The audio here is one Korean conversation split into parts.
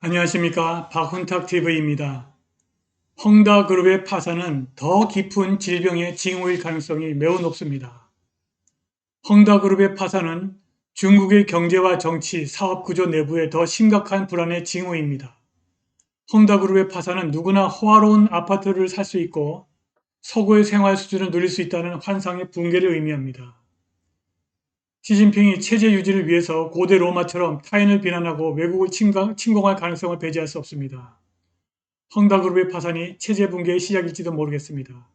안녕하십니까. 박훈탁TV입니다. 헝다그룹의 파산은 더 깊은 질병의 징후일 가능성이 매우 높습니다. 헝다그룹의 파산은 중국의 경제와 정치, 사업 구조 내부에 더 심각한 불안의 징후입니다. 헝다그룹의 파산은 누구나 호화로운 아파트를 살 수 있고 서구의 생활 수준을 누릴 수 있다는 환상의 붕괴를 의미합니다. 시진핑이 체제 유지를 위해서 고대 로마처럼 타인을 비난하고 외국을 침공할 가능성을 배제할 수 없습니다. 헝다그룹의 파산이 체제 붕괴의 시작일지도 모르겠습니다.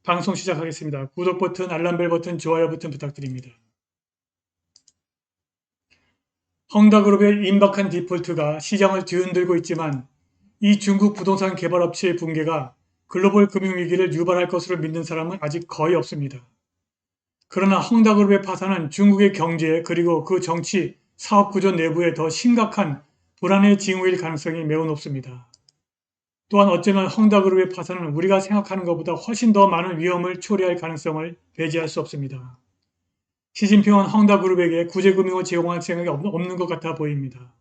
방송 시작하겠습니다. 구독 버튼, 알람벨 버튼, 좋아요 버튼 부탁드립니다. 헝다그룹의 임박한 디폴트가 시장을 뒤흔들고 있지만 이 중국 부동산 개발업체의 붕괴가 글로벌 금융위기를 유발할 것으로 믿는 사람은 아직 거의 없습니다. 그러나 헝다그룹의 파산은 중국의 경제 그리고 그 정치, 사업 구조 내부에 더 심각한 불안의 징후일 가능성이 매우 높습니다. 또한 어쩌면 헝다그룹의 파산은 우리가 생각하는 것보다 훨씬 더 많은 위험을 초래할 가능성을 배제할 수 없습니다. 시진핑은 헝다그룹에게 구제금융을 제공할 생각이 없는 것 같아 보입니다.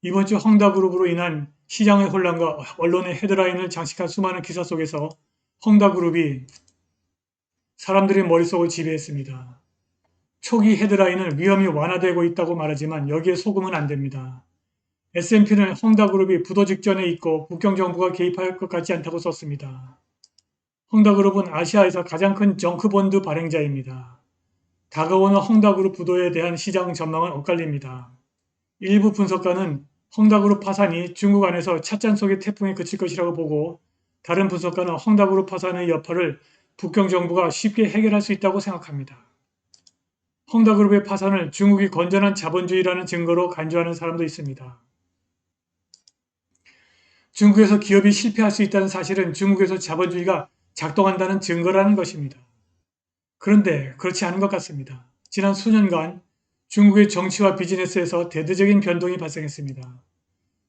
이번 주 헝다그룹으로 인한 시장의 혼란과 언론의 헤드라인을 장식한 수많은 기사 속에서 헝다그룹이 사람들의 머릿속을 지배했습니다. 초기 헤드라인은 위험이 완화되고 있다고 말하지만 여기에 속으면 안 됩니다. S&P는 헝다그룹이 부도 직전에 있고 국경정부가 개입할 것 같지 않다고 썼습니다. 헝다그룹은 아시아에서 가장 큰 정크본드 발행자입니다. 다가오는 헝다그룹 부도에 대한 시장 전망은 엇갈립니다. 일부 분석가는 헝다그룹 파산이 중국 안에서 찻잔 속의 태풍에 그칠 것이라고 보고 다른 분석가는 헝다그룹 파산의 여파를 북경정부가 쉽게 해결할 수 있다고 생각합니다. 헝다그룹의 파산을 중국이 건전한 자본주의라는 증거로 간주하는 사람도 있습니다. 중국에서 기업이 실패할 수 있다는 사실은 중국에서 자본주의가 작동한다는 증거라는 것입니다. 그런데 그렇지 않은 것 같습니다. 지난 수년간 중국의 정치와 비즈니스에서 대대적인 변동이 발생했습니다.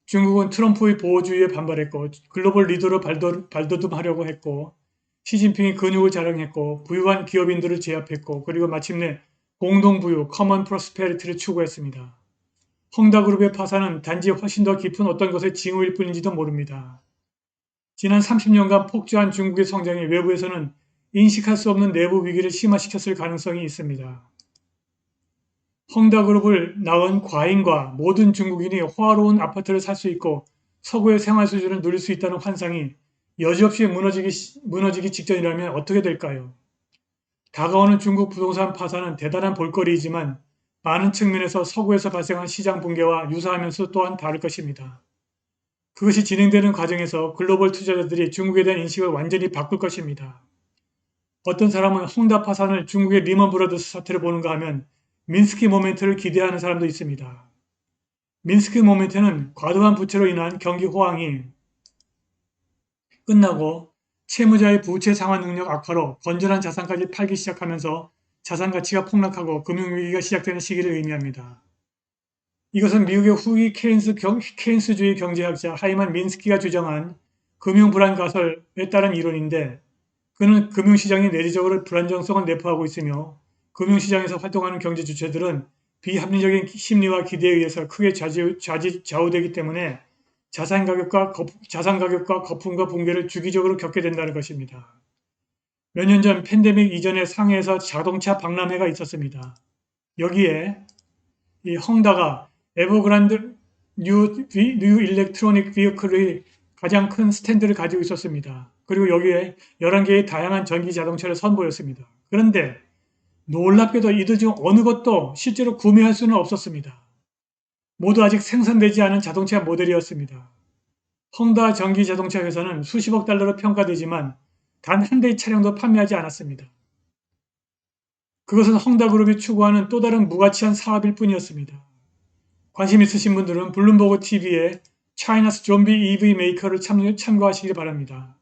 중국은 트럼프의 보호주의에 반발했고 글로벌 리더로 발돋움하려고 했고 시진핑이 근육을 자랑했고 부유한 기업인들을 제압했고 그리고 마침내 공동부유 커먼 프로스페리티를 추구했습니다. 헝다그룹의 파산은 단지 훨씬 더 깊은 어떤 것의 징후일 뿐인지도 모릅니다. 지난 30년간 폭주한 중국의 성장이 외부에서는 인식할 수 없는 내부 위기를 심화시켰을 가능성이 있습니다. 헝다그룹을 낳은 과잉과 모든 중국인이 호화로운 아파트를 살 수 있고 서구의 생활 수준을 누릴 수 있다는 환상이 여지없이 무너지기 직전이라면 어떻게 될까요? 다가오는 중국 부동산 파산은 대단한 볼거리이지만 많은 측면에서 서구에서 발생한 시장 붕괴와 유사하면서 또한 다를 것입니다. 그것이 진행되는 과정에서 글로벌 투자자들이 중국에 대한 인식을 완전히 바꿀 것입니다. 어떤 사람은 헝다 파산을 중국의 리먼 브라더스 사태를 보는가 하면 민스키 모멘트를 기대하는 사람도 있습니다. 민스키 모멘트는 과도한 부채로 인한 경기 호황이 끝나고 채무자의 부채 상환 능력 악화로 건전한 자산까지 팔기 시작하면서 자산 가치가 폭락하고 금융위기가 시작되는 시기를 의미합니다. 이것은 미국의 후기 케인스주의 경제학자 하이만 민스키가 주장한 금융불안 가설에 따른 이론인데 그는 금융시장이 내리적으로 불안정성을 내포하고 있으며 금융시장에서 활동하는 경제 주체들은 비합리적인 심리와 기대에 의해서 크게 좌우되기 때문에 자산 가격과 거품과 붕괴를 주기적으로 겪게 된다는 것입니다. 몇 년 전 팬데믹 이전에 상해에서 자동차 박람회가 있었습니다. 여기에 이 헝다가 에버그란드 뉴 일렉트로닉 비어클의 가장 큰 스탠드를 가지고 있었습니다. 그리고 여기에 11개의 다양한 전기 자동차를 선보였습니다. 그런데 놀랍게도 이들 중 어느 것도 실제로 구매할 수는 없었습니다. 모두 아직 생산되지 않은 자동차 모델이었습니다. 헝다 전기 자동차 회사는 수십억 달러로 평가되지만 단 한 대의 차량도 판매하지 않았습니다. 그것은 헝다그룹이 추구하는 또 다른 무가치한 사업일 뿐이었습니다. 관심 있으신 분들은 블룸버그 TV의 China's Zombie EV Maker를 참고하시길 바랍니다.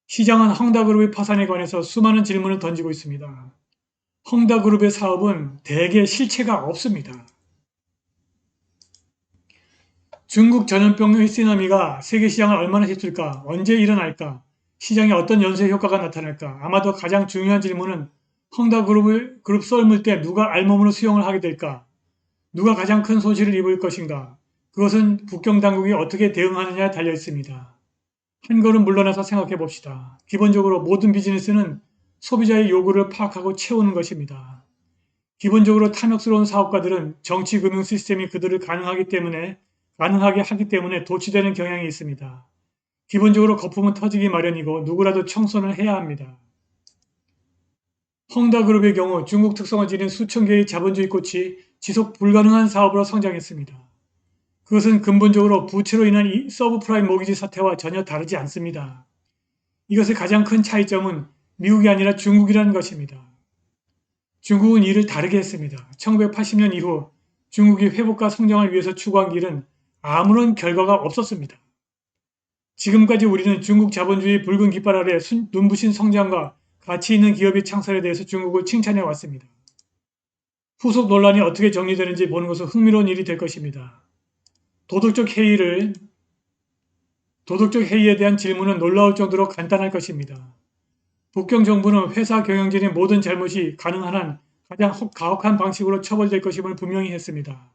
시장은 헝다그룹의 파산에 관해서 수많은 질문을 던지고 있습니다. 헝다그룹의 사업은 대개 실체가 없습니다. 중국 전염병의 쓰나미가 세계시장을 얼마나 휩쓸까? 언제 일어날까? 시장에 어떤 연쇄 효과가 나타날까? 아마도 가장 중요한 질문은 헝다그룹 썰물 때 누가 알몸으로 수용을 하게 될까? 누가 가장 큰 손실을 입을 것인가? 그것은 국경 당국이 어떻게 대응하느냐에 달려 있습니다. 한 걸음 물러나서 생각해 봅시다. 기본적으로 모든 비즈니스는 소비자의 요구를 파악하고 채우는 것입니다. 기본적으로 탐욕스러운 사업가들은 정치 금융 시스템이 그들을 가능하게 하기 때문에 도취되는 경향이 있습니다. 기본적으로 거품은 터지기 마련이고 누구라도 청소는 해야 합니다. 헝다그룹의 경우 중국 특성을 지닌 수천 개의 자본주의 꽃이 지속 불가능한 사업으로 성장했습니다. 그것은 근본적으로 부채로 인한 서브프라임 모기지 사태와 전혀 다르지 않습니다. 이것의 가장 큰 차이점은 미국이 아니라 중국이라는 것입니다. 중국은 이를 다르게 했습니다. 1980년 이후 중국이 회복과 성장을 위해서 추구한 길은 아무런 결과가 없었습니다. 지금까지 우리는 중국 자본주의 붉은 깃발 아래 눈부신 성장과 가치 있는 기업의 창설에 대해서 중국을 칭찬해 왔습니다. 후속 논란이 어떻게 정리되는지 보는 것은 흥미로운 일이 될 것입니다. 도덕적 회의에 대한 질문은 놀라울 정도로 간단할 것입니다. 북경 정부는 회사 경영진의 모든 잘못이 가능한 한 가장 가혹한 방식으로 처벌될 것임을 분명히 했습니다.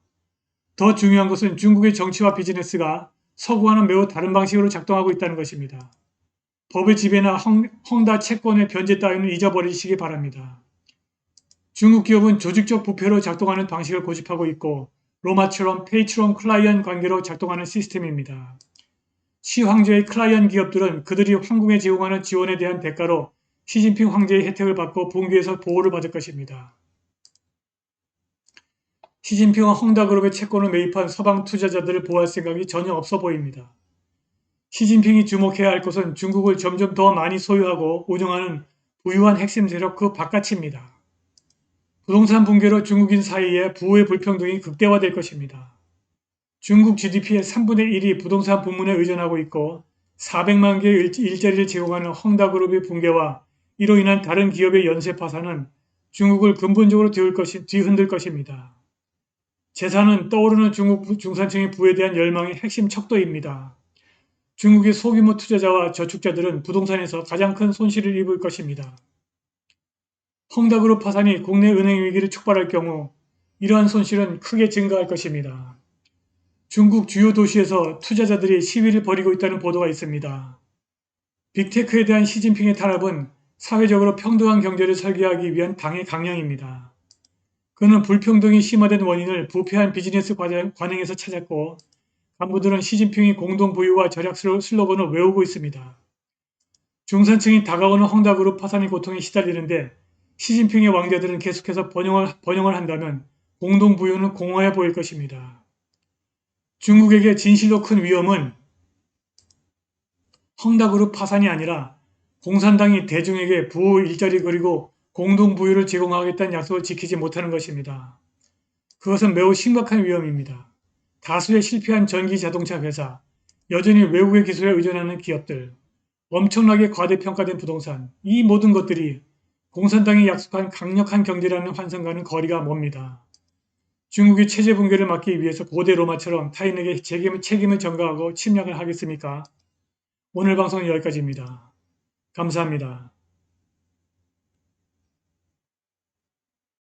더 중요한 것은 중국의 정치와 비즈니스가 서구와는 매우 다른 방식으로 작동하고 있다는 것입니다. 법의 지배나 헝다 채권의 변제 따위는 잊어버리시기 바랍니다. 중국 기업은 조직적 부패로 작동하는 방식을 고집하고 있고 로마처럼 페이처럼 클라이언 관계로 작동하는 시스템입니다. 시황제의 클라이언 기업들은 그들이 황궁에 제공하는 지원에 대한 대가로 시진핑 황제의 혜택을 받고 붕괴에서 보호를 받을 것입니다. 시진핑은 헝다그룹의 채권을 매입한 서방 투자자들을 보호할 생각이 전혀 없어 보입니다. 시진핑이 주목해야 할 것은 중국을 점점 더 많이 소유하고 운영하는 부유한 핵심 세력 그 바깥입니다. 부동산 붕괴로 중국인 사이에 부의 불평등이 극대화될 것입니다. 중국 GDP의 3분의 1이 부동산 부문에 의존하고 있고 400만 개의 일자리를 제공하는 헝다그룹의 붕괴와 이로 인한 다른 기업의 연쇄 파산은 중국을 근본적으로 뒤흔들 것입니다. 재산은 떠오르는 중국 중산층의 부에 대한 열망의 핵심 척도입니다. 중국의 소규모 투자자와 저축자들은 부동산에서 가장 큰 손실을 입을 것입니다. 헝다그룹 파산이 국내 은행 위기를 촉발할 경우 이러한 손실은 크게 증가할 것입니다. 중국 주요 도시에서 투자자들이 시위를 벌이고 있다는 보도가 있습니다. 빅테크에 대한 시진핑의 탄압은 사회적으로 평등한 경제를 설계하기 위한 당의 강령입니다. 그는 불평등이 심화된 원인을 부패한 비즈니스 관행에서 찾았고 간부들은 시진핑이 공동부유와 절약 슬로건을 외우고 있습니다. 중산층이 다가오는 헝다그룹 파산의 고통에 시달리는데 시진핑의 왕자들은 계속해서 번영을 한다면 공동부유는 공허해 보일 것입니다. 중국에게 진실로 큰 위험은 헝다그룹 파산이 아니라 공산당이 대중에게 부호 일자리 그리고 공동부유를 제공하겠다는 약속을 지키지 못하는 것입니다. 그것은 매우 심각한 위험입니다. 다수의 실패한 전기 자동차 회사, 여전히 외국의 기술에 의존하는 기업들, 엄청나게 과대평가된 부동산, 이 모든 것들이 공산당이 약속한 강력한 경제라는 환상과는 거리가 멉니다. 중국이 체제 붕괴를 막기 위해서 고대 로마처럼 타인에게 책임을 전가하고 침략을 하겠습니까? 오늘 방송은 여기까지입니다. 감사합니다.